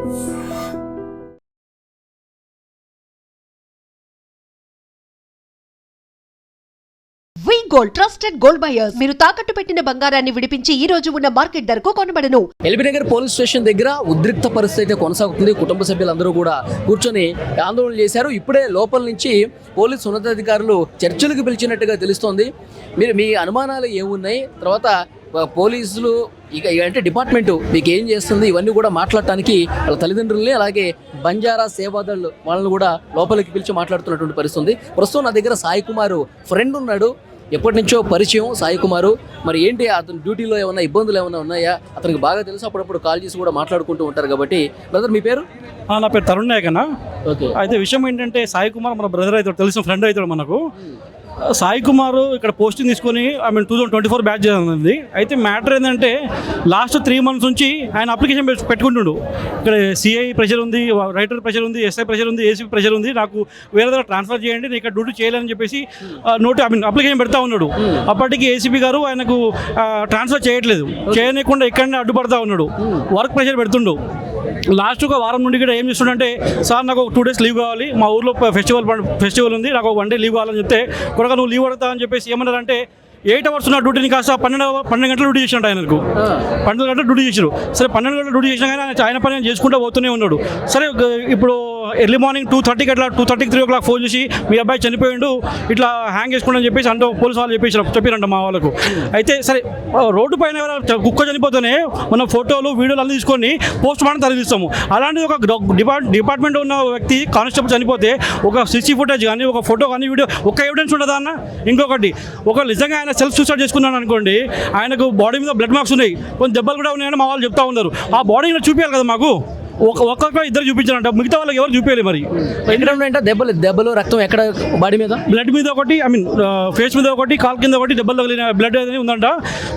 వి gold trusted gold buyers మీరు తాకట్టు పెట్టిన బంగారాన్ని విడిపించి ఈ రోజు ఉన్న మార్కెట్ ధరకు కొనబడను. ఎల్బీ నగర్ పోలీస్ స్టేషన్ దగ్గర ఉద్రిక్త పరిస్థితి అయితే కొనసాగుతుంది. కుటుంబ సభ్యులందరూ కూడా కూర్చొని ఆందోళన చేశారు. ఇప్పుడే లోపల నుంచి పోలీసు ఉన్నతాధికారులు చర్చలకు పిలిచినట్టుగా తెలుస్తోంది. మీరు మీ అనుమానాలు ఏమున్నాయి, తర్వాత పోలీసులు ఇక అంటే డిపార్ట్మెంట్ మీకు ఏం చేస్తుంది, ఇవన్నీ కూడా మాట్లాడటానికి వాళ్ళ తల్లిదండ్రుల్ని అలాగే బంజారా సేవాదళ్ వాళ్ళని కూడా లోపలికి పిలిచి మాట్లాడుతున్నటువంటి పరిస్థితి ఉంది. ప్రస్తుతం నా దగ్గర సాయి కుమార్ ఫ్రెండ్ ఉన్నాడు, ఎప్పటి నుంచో పరిచయం సాయి కుమారు. మరి ఏంటి అతని డ్యూటీలో ఏమైనా ఇబ్బందులు ఏమైనా ఉన్నాయా, అతనికి బాగా తెలుసు, అప్పుడప్పుడు కాల్ చేసి కూడా మాట్లాడుకుంటూ ఉంటారు. కాబట్టి బ్రదర్ మీ పేరు? నా పేరు తరుణ్ నాయక్ అన్న. ఓకే. అయితే విషయం ఏంటంటే సాయి కుమార్ మన బ్రదర్ అవుతాడు, తెలిసిన ఫ్రెండ్ అవుతాడు మనకు. సాయి కుమార్ ఇక్కడ పోస్టింగ్ తీసుకొని 2024 బ్యాచ్ జరిగింది. అయితే మ్యాటర్ ఏంటంటే లాస్ట్ 3 months నుంచి ఆయన అప్లికేషన్ పెట్టుకుంటుండు. ఇక్కడ సిఐ ప్రెషర్ ఉంది, రైటర్ ప్రెషర్ ఉంది, ఎస్ఐ ప్రెషర్ ఉంది, ఏసీపీ ప్రెషర్ ఉంది, నాకు వేరే దగ్గర ట్రాన్స్ఫర్ చేయండి, నేను ఇక్కడ డ్యూటీ చేయలేదని చెప్పేసి అప్లికేషన్ పెడతా ఉన్నాడు. అప్పటికి ఏసీపీ గారు ఆయనకు ట్రాన్స్ఫర్ చేయట్లేదు, చేయనీయకుండా ఇక్కడనే అడ్డుపడతా ఉన్నాడు, వర్క్ ప్రెషర్ పెడుతుండు. లాస్ట్ ఒక వారం నుండి కూడా ఏం చేస్తుండే, సార్ నాకు 2 days లీవ్ కావాలి, మా ఊర్లో ఫెస్టివల్ ఉంది, నాకు 1 day లీవ్ కావాలని చెప్తే కొడక నువ్వు లీవ్ అడుగుతా అని చెప్పేసి ఏమన్నారంటే 8 hours ఉన్న డ్యూటీని కాస్త 12 గంటలు డ్యూటీ చేసినట్టు ఆయనకు 12 గంటలు డ్యూటీ చేశారు. సరే 12 గంటలు డ్యూటీ చేసినా కానీ ఆయన పని చేసుకుంటూ పోతూనే ఉన్నాడు. సరే ఇప్పుడు ఎర్లీ మార్నింగ్ 2:30కి అట్లా 2:30కి 3 o'clock ఫోన్ చేసి మీ అబ్బాయి చనిపోయిండు, ఇట్లా హ్యాంగ్ చేసుకుంటని చెప్పేసి అంటే పోలీసు వాళ్ళు చెప్పారంట మా వాళ్ళకు. అయితే సరే రోడ్డు పైన కుక్క చనిపోతేనే మనం ఫోటోలు వీడియోలు అన్నీ తీసుకొని పోస్ట్ మార్టం తరలిస్తాము. అలాంటిది ఒక డిపార్ట్మెంట్ ఉన్న వ్యక్తి కానిస్టేబుల్ చనిపోతే ఒక CC ఫుటేజ్ కానీ, ఒక ఫోటో కానీ, వీడియో ఒక ఎవిడెన్స్ ఉండదా అన్న? ఇంకొకటి, ఒక నిజంగా ఆయన సెల్ఫ్ సూసైడ్ చేసుకున్నాను అనుకోండి, ఆయనకు బాడీ మీద బ్లడ్ మార్క్స్ ఉన్నాయి, కొన్ని దెబ్బలు కూడా ఉన్నాయని మా వాళ్ళు చెప్తా ఉన్నారు. ఆ బాడీ మీద చూపించాలి కదా మాకు, ఒక్కొక్క ఇద్దరు చూపించారంట, మిగతా వాళ్ళకి ఎవరు చూపించాలి. మరి ఎక్కడ దెబ్బలు రక్తం ఎక్కడ? బాడీ మీద, బ్లడ్ మీద ఒకటి, ఫేస్ మీద ఒకటి, కాల్ కింద ఒకటి దెబ్బలు తగిలిన బ్లడ్ అనేది ఉందంట.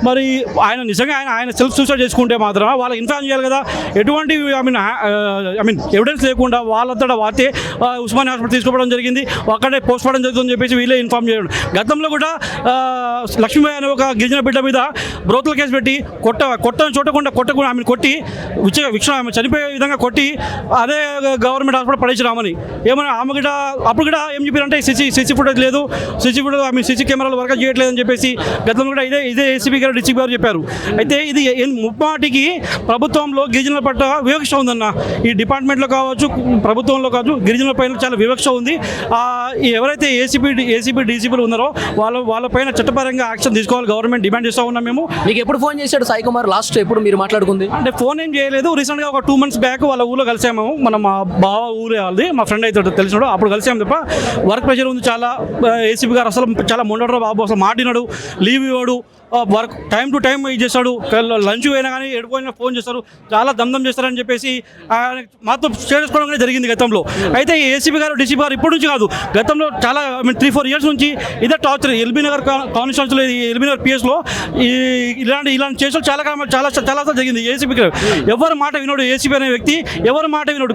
మరి ఆయన నిజంగా ఆయన సెల్ఫ్ సూసైడ్ చేసుకుంటే మాత్రం వాళ్ళకి ఇన్ఫార్మ్ చేయాలి కదా. ఎటువంటి ఎవిడెన్స్ లేకుండా వాళ్ళంతటా వాతే ఉస్మానియా హాస్పిటల్ తీసుకోవడం జరిగింది, అక్కడే పోస్ట్ మార్టం జరుగుతుందని చెప్పేసి వీళ్ళే ఇన్ఫార్మ్ చేయడం. గతంలో కూడా లక్ష్మీబాయి అనే ఒక గిరిజన బిడ్డ మీద బ్రోతల కేసు పెట్టి కొట్టకుండా కొట్టి చనిపోయే విధంగా కొట్టి అదే గవర్నమెంట్ హాస్పిటల్ పడేసి రామని ఏమన్నా ఆమె కూడా అప్పుడు కూడా ఏం చెప్పారంటే సిసి ఫుటేజ్ లేదు, సిసి కెమెరాలు వర్క్ చేయట్లేదని చెప్పేసి గతంలో కూడా ఇదే ఏసీపీ గారు డిసిపి గారు చెప్పారు. అయితే ఇది ముప్పాటికి ప్రభుత్వంలో గిరిజనుల పట్ల వివక్ష ఉందన్న. ఈ డిపార్ట్మెంట్లో కావచ్చు, ప్రభుత్వంలో కావచ్చు, గిరిజనుల పైన చాలా వివక్ష ఉంది. ఎవరైతే ఏసీపీ డీసీపీలు ఉన్నారో వాళ్ళ పైన చట్టపరంగా యాక్షన్ తీసుకోవాలి గవర్నమెంట్ డిమాండ్ చేస్తూ ఉన్నాం మేము. మీకు ఎప్పుడు ఫోన్ చేశాడు సాయి కుమార్? లాస్ట్ ఎప్పుడు మీరు మాట్లాడుకుంది? అంటే ఫోన్ ఏం చేయలేదు, రీసెంట్గా ఒక 2 months బ్యాక్ వాళ్ళ ఊళ్ళో కలిసాము. మా బావ ఊరే వాళ్ళది, మా ఫ్రెండ్ అయితే తెలిసినాడు, అప్పుడు కలిసాము తప్ప వర్క్ ప్రెషర్ ఉంది చాలా. ఏసీపీ గారు అసలు చాలా మొండడు బాబు, అసలు మాటినాడు, లీవ్ ఇవ్వడు, వర్క్ టైం టు టైం చేస్తాడు, లంచ్ అయినా కానీ ఎడిపోయినా ఫోన్ చేస్తారు, చాలా దమ్దం చేస్తారని చెప్పేసి మాతో షేర్ చేసుకోవడం జరిగింది గతంలో. అయితే ఏసీపీ గారు డిసిపి గారు ఇప్పటి నుంచి కాదు, గతంలో చాలా 3-4 years నుంచి ఇదే టార్చర్. ఎల్బీ నగర్ కాన్స్టిట్యూన్సీలో, ఎల్బీ నగర్ పిఎస్లో ఇలాంటి చేసిన చాలా జరిగింది. ఏసీపీ గారు ఎవరి మాట వినోడు, ఏసీపీ అనే వ్యక్తి ఎవరి మాట వినోడు,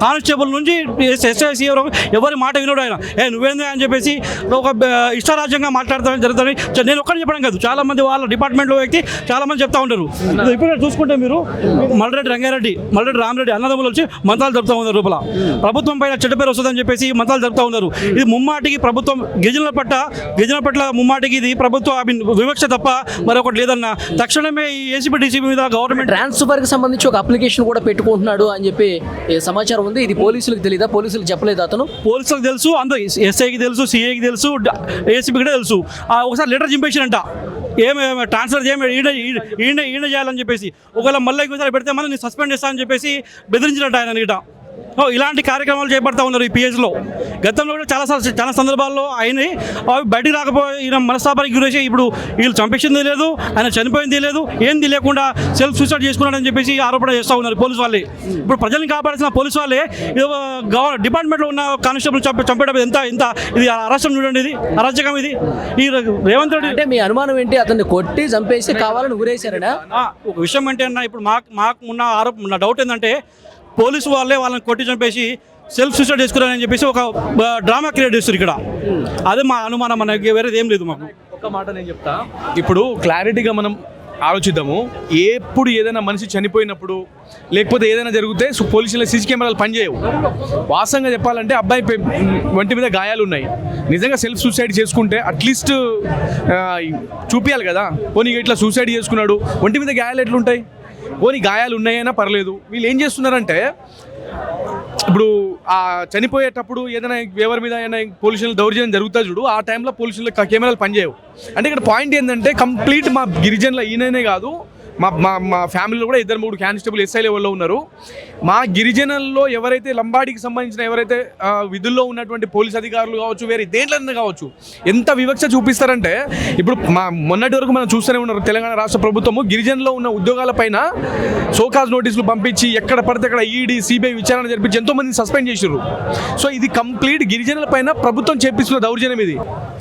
కానిస్టేబుల్ నుంచి ఎస్ఐసి ఎవరి మాట వినోడు. ఆయన నువ్వేందా అని చెప్పేసి ఒక ఇష్టారాజ్యంగా మాట్లాడతామని జరుగుతుంది. నేను ఒక్కడిని చెప్పడం కాదు, చాలా మంది వాళ్ళ డిపార్ట్మెంట్లో వ్యక్తి చాలా మంది చెప్తా ఉంటారు. ఇప్పుడు చూసుకుంటే మీరు మల్రెడ్డి రంగారెడ్డి, మల్రెడ్డి రామరెడ్డి అన్నదమ్ములు వచ్చి మంత్రాలు జరుపుతా ఉన్నారు. లోపల ప్రభుత్వం పైన చెడ్డ పేరు వస్తుందని చెప్పేసి మంత్రాలు జరుపుతా ఉన్నారు. ఇది ముమ్మాటికి ప్రభుత్వం గిరిజనుల పట్ల ముమ్మాటికి ఇది ప్రభుత్వం వివక్ష తప్ప మరొకటి లేదన్న. తక్షణమే ఈ ఏసీపీ డీసీపీ మీద గవర్నమెంట్ ట్రాన్స్ఫర్కి సంబంధించి ఒక అప్లికేషన్ కూడా పెట్టుకుంటున్నాడు అని చెప్పి సమాచారం ఉంది. ఇది పోలీసులకు తెలియదా? పోలీసులకు చెప్పలేదు అతను? పోలీసులకు తెలుసు, అందరూ ఎస్ఐకి తెలుసు, సిఐకి తెలుసు, ఏసీపీ కూడా తెలుసు. ఒకసారి లెటర్ చింపేసినంట, ఏమేమి ట్రాన్స్ఫర్ ఈయన చేయాలని చెప్పేసి, ఒకవేళ మళ్ళీ ఇంకోసారి పెడితే మళ్ళీ నేను సస్పెండ్ చేస్తానని చెప్పేసి బెదిరించినట్టు ఆయన గిట. ఇలాంటి కార్యక్రమాలు చేపడతా ఉన్నారు ఈ పిహెచ్లో. గతంలో కూడా చాలా సందర్భాల్లో అయినాయి, అవి బయటికి రాకపోయి ఈయన మనస్తాపానికి గురేసి ఇప్పుడు వీళ్ళు చంపేసింది లేదు, ఆయన చనిపోయింది లేదు, ఏంది లేకుండా సెల్ఫ్ సూసైడ్ చేసుకున్నాడని చెప్పేసి ఆరోపణ చేస్తూ ఉన్నారు పోలీసు వాళ్ళే. ఇప్పుడు ప్రజల్ని కాపాడాల్సిన పోలీసు వాళ్ళే డిపార్ట్మెంట్లో ఉన్న కానిస్టేబుల్ చంపేయడం ఎంత ఇది అరాచకం చూడండి, ఇది అరాచకం. ఇది ఈ రేవంత్ రెడ్డి అంటే మీ అనుమానం ఏంటి? అతన్ని కొట్టి చంపేసి కావాలని ఊరేశారనా? ఒక విషయం ఏంటి అన్న, ఇప్పుడు మాకు ఉన్న డౌట్ ఏంటంటే పోలీసు వాళ్ళే వాళ్ళని కొట్టి చంపేసి సెల్ఫ్ సూసైడ్ చేసుకున్నారని చెప్పేసి ఒక డ్రామా క్రియేట్ చేస్తారు ఇక్కడ. అదే మా అనుమానం, మనకి వేరేది ఏం లేదు. మాకు ఒక మాట నేను చెప్తా, ఇప్పుడు క్లారిటీగా మనం ఆలోచిద్దాము. ఎప్పుడు ఏదైనా మనిషి చనిపోయినప్పుడు లేకపోతే ఏదైనా జరిగితే పోలీసుల సీసీ కెమెరాలు పనిచేయవు. వాస్తవంగా చెప్పాలంటే అబ్బాయి ఒంటి మీద గాయాలు ఉన్నాయి. నిజంగా సెల్ఫ్ సూసైడ్ చేసుకుంటే అట్లీస్ట్ చూపించాలి కదా. పోనీ ఇట్లా సూసైడ్ చేసుకున్నాడు, ఒంటి మీద గాయాలు ఎట్లుంటాయి? పోనీ గాయాలు ఉన్నాయైనా పర్లేదు. వీళ్ళు ఏం చేస్తున్నారంటే ఇప్పుడు ఆ చనిపోయేటప్పుడు ఏదైనా ఎవరి మీద అయినా పోలీసులు దౌర్జన్యం జరుగుతుంది చూడు, ఆ టైంలో పోలీసులు కెమెరాలు పనిచేయవు. అంటే ఇక్కడ పాయింట్ ఏంటంటే కంప్లీట్ మా గిరిజనుల ఈయననే కాదు, మా ఫ్యామిలీలో కూడా 2-3 కానిస్టేబుల్ ఎస్ఐ లెవెల్లో ఉన్నారు. మా గిరిజనుల్లో ఎవరైతే లంబాడికి సంబంధించిన ఎవరైతే విధుల్లో ఉన్నటువంటి పోలీస్ అధికారులు కావచ్చు, వేరే దేంట్లైనా కావచ్చు, ఎంత వివక్ష చూపిస్తారంటే ఇప్పుడు మొన్నటి వరకు మనం చూస్తూనే ఉన్నారు. తెలంగాణ రాష్ట్ర ప్రభుత్వము గిరిజనుల్లో ఉన్న ఉద్యోగాలపైన షోకాజ్ నోటీసులు పంపించి ఎక్కడ పడితే అక్కడ ఈడీ సిబిఐ విచారణ జరిపించి ఎంతోమందిని సస్పెండ్ చేశారు. సో ఇది కంప్లీట్ గిరిజనుల పైన ప్రభుత్వం చేపిస్తున్న దౌర్జన్యం ఇది.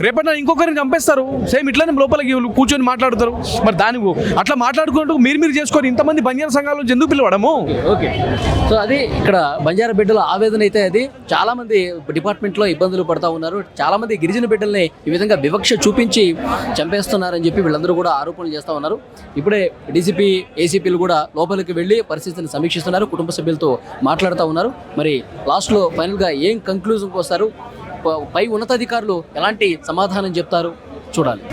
రేపటి ఇంకొకరిని చంపేస్తారు, సేమ్ ఇట్లానే లోపలికి కూర్చొని మాట్లాడతారు. మరి దాని అట్లా మాట్లాడుకుని మీరు చేసుకొని ఇంతమంది బంజారా సంఘాల నుంచి ఎందుకు పిలవడము? ఓకే, సో అది ఇక్కడ బంజారా బిడ్డల ఆవేదన అయితే అది. చాలా మంది డిపార్ట్మెంట్లో ఇబ్బందులు పడతా ఉన్నారు. చాలా మంది గిరిజన బిడ్డల్ని ఈ విధంగా వివక్ష చూపించి చంపేస్తున్నారని చెప్పి వీళ్ళందరూ కూడా ఆరోపణలు చేస్తూ ఉన్నారు. ఇప్పుడే డీసీపీ ఏసీపీలు కూడా లోపలికి వెళ్ళి పరిస్థితిని సమీక్షిస్తున్నారు, కుటుంబ సభ్యులతో మాట్లాడుతూ ఉన్నారు. మరి లాస్ట్లో ఫైనల్గా ఏం కంక్లూజన్కి వస్తారు, పై ఉన్నతాధికారులు ఎలాంటి సమాధానం చెప్తారు చూడాలి.